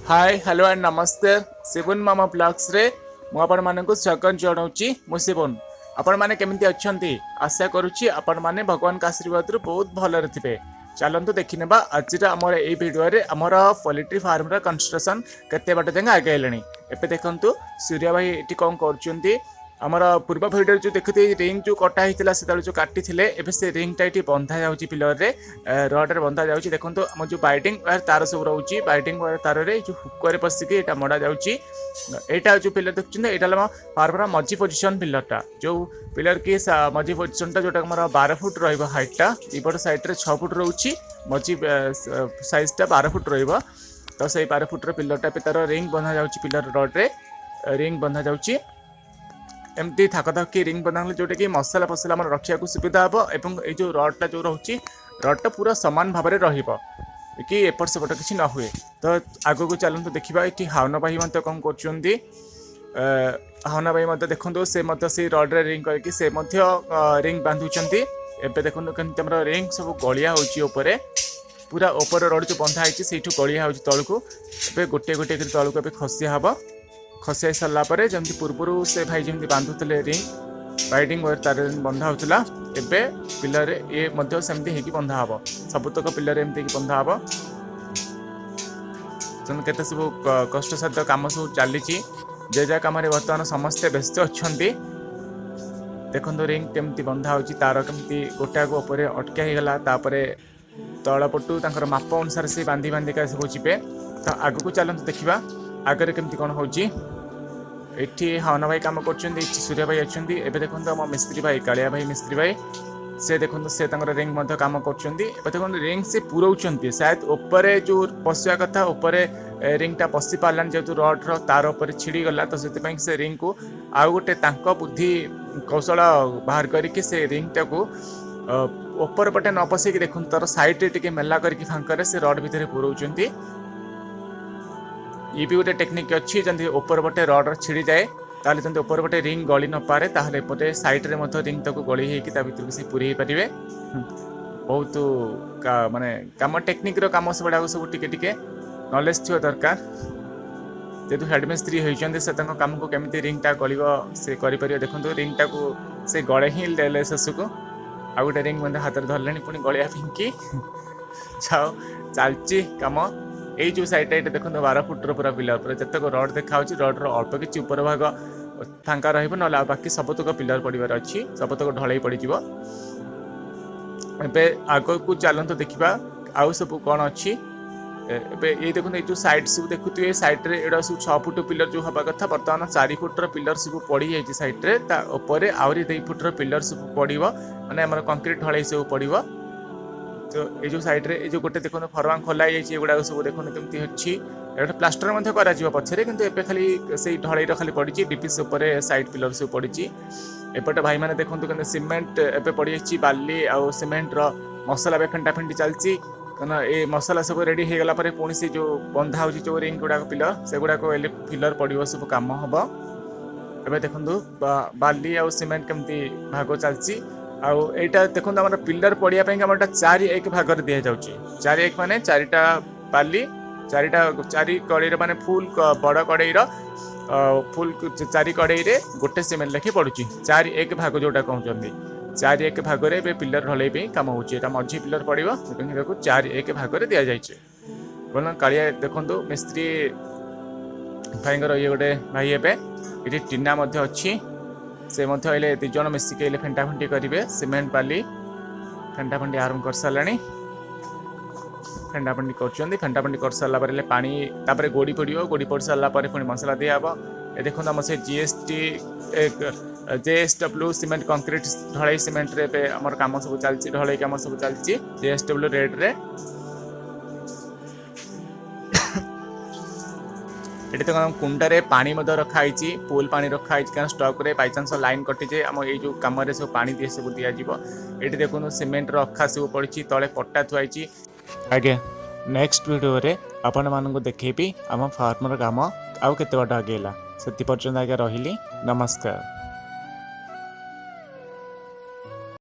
Hi hello and नमस्ते शिवन मामा blogs रे मु आपण मानक स्वागत जनाऊँगी मु शिवन। आपण माने केमिति अछंती आशा करुच्ची आपण माने भगवान का आशीर्वाद बहुत भलरे थिबे। चलतु देखि नेबा आज आमर ए भिडियो रे आमर पोल्ट्री फार्म रा कंस्ट्रक्शन केते बाट जांग आगे हेलेनी। एबे देखंतु सूर्या भाई एटी कोन करचुंती आमर पूर्व भिडियो जो देखते रिंग जो कटा होता से जो काटी एबे से रिंगटा ये बंधा जाऊँगी पिलर रे रड रे बंधा जाऊँगी। देखो आम जो बाइटिंग वायर तार सब रोचे बाइटिंग वायर तार रे जो हुक पशिकी यहाँ मड़ा जाऊँगी। यहाँ जो पिलर देखते यहाँ फार्मर मझी पोजिशन पिलरटा जो पिलर की मझी पोजिशनटा जोटा आम 12 फुट रईटा दीपट सैड्रे 6 फुट रोचे मझी साइजटा 12 फुट रो। तो से 12 फुट्र पिलरटा तार रिंग बंधा जाऊँगी पिलर रड्रे रिंग बंधा जाऊँगी। एमती थाक थाकी रिंग बनाने जोटा कि मसला फसला आम रखा सुविधा हम और ये जो रडटा जो रोचे रडटा पूरा सामान भाव में कि एपट सेपट किसी न हुए। तो आग को चलते देखा ये हावना भाई मत कौन कर हावना भाई मत देखो से रड्रे रिंग करके से रिंग बांधुंट। एवं देखो कमी रिंग सब गलिया होपर पूरा ओपर रड जो बंधा है गलिया हो तौक गोटे गोटे तौक खसिया हम खसाई सारा जमी पूर्वर से भाई जमी बांधुले रिंग बाइडिंग वायर तार बंधा होता एवं पिलर ये सेमती हो बंधा हम सबुतक पिलर एमती बंधा हम केते सब कष्टसाध्य कम सब चली जे जा कम बर्तमान समस्ते व्यस्त अच्छा। देखो रिंग केमती बंधा हो तार केमती गोटा उपर अटका होगला तलपटू माप अनुसार से बांधी बांधिका सब जीवे। तो आग को चलते देखा आगे केमती कौन होठी हावना भाई कम कर सूर्या भाई अच्छा। एवं देखो आम मिस्त्री भाई कालिया भाई मिस्त्री भाई से देखो से रिंग कम कर देखो रिंग से पुराउं शायद उपरे जो पशा कथा उपरे रिंगटा पशि पारानी जेहतु रड्र तार उपर छिड़ी गला। तो से रिंग को आउ गोटे बुद्धि कौशल बाहर करके से रिंगटा को ऊपर पटे न पशेक देखो तार सैड्रे टे मेला करके फांकर से रड भितर पुराउं। ये भी गोटे टेक्निक अच्छी जमी ऊपर पटे रड छिड़ी जाए ताले जब ऊपर पटे रिंग गली न पारे ताहले पटे साइड रे रिंग तक गली होगी भर से पूरे पारे बहुत माने कम टेक्निक रो कम सब सब टिके नॉलेज थी दरकार। जेहतु हेडमिस्त्री होती से कम को केमी रिंगटा गल से कर देखो रिंगटा को से गले ही देले शेष को आ गए रिंग हाथ में धरले पुणी गलिया फिंकी जाओ चलती कम। ये जो साइड ये देखो 12 फुट्र पूरा पिलर पूरा जितक रड देखा रड्र अल्प किसी उपर भाग फांका रहा बाकी सबतक पिलर पड़ार अच्छी सबतक ढल पड़ आग को चलते देखा आउ सब कौन अच्छी। ये देखो ये जो साइड सब देखुए सैड्रे एटा सब 6 फुट पिलर जो हवा कथा बर्तमान 4 फुट्र पिलर सब पड़ी जाए सैड्रे तापर आहरी 2 फुट्र पिलर सब पड़ माने आम कंक्रीट ढल सब पड़। तो ये जो साइड रे ये जो गोटे देखो फरवांग खोला गुड़ा सब देखो कमी अच्छी गोटे प्लास्टर पछरे कि एवं खाली से ढल खाली पड़ी डीपीस साइड पिलर सब पड़ी। एपटे भाई मैंने देखो सीमेंट एवं पड़ जाए बाली आउ सीमेंट मसला फेंटा फेंटी चलती कहना ये मसला सब रेडी हो गला पुणी से जो बंधा हो जो रिंग गुड़ाक पिलर से गुड़ाक फिलर पड़ो सब कम हम। एवं देखो बाली आउ सीमेंट केमती भाग चलती आईटा देखो आम पिलर पड़िया आम 4-1 भाग दि जाऊँगी 4-1 माने 4टा बाली 4 कड़े माने फुल बड़ कड़े फुल 4 कड़े गोटे सीमेंट लेखे पड़ुची 4-1 भाग जोटा कहते 4-1 भाग में पिलर ढल कम हो मझी पिलर पड़ो 4-1 भाग दि जाए। बोल कालिया देखो मिस्त्री भाई ये गोटे भाई ये टीना अच्छी से अले 2 जन मिसिक फेंटा फेंटी करेंगे सीमेंट बाली फेंटा फेंटी आरंभ कर सारा फेंटा फेंटी फेंटा फेंटी कर सारा पानी तापर गोड़ी पड़ो गोड़ी पड़ सारा पुणी मसला दिहब। ये देखो आम से JSW सीमेंट कंक्रीट ढलाई सीमेंट रे आम कम सब चलती ढलाई कम सब चलती JSW रेड्रे। ये तो कुंडे पानी रखाई पुल पानी रखाई क्या स्टक रे बाई चांस लाइन कटि जाए आम ये जो कम सब पानी दिए सब दि ये देखो सीमेंट अखा सब पड़ी तले पट्टा थुआई। आगे नेक्स्ट वीडियो रे आपण मानक देखेबी आम फार्मर काम आउ केते बाट आगेला से पर्यंत आगे रही नमस्कार।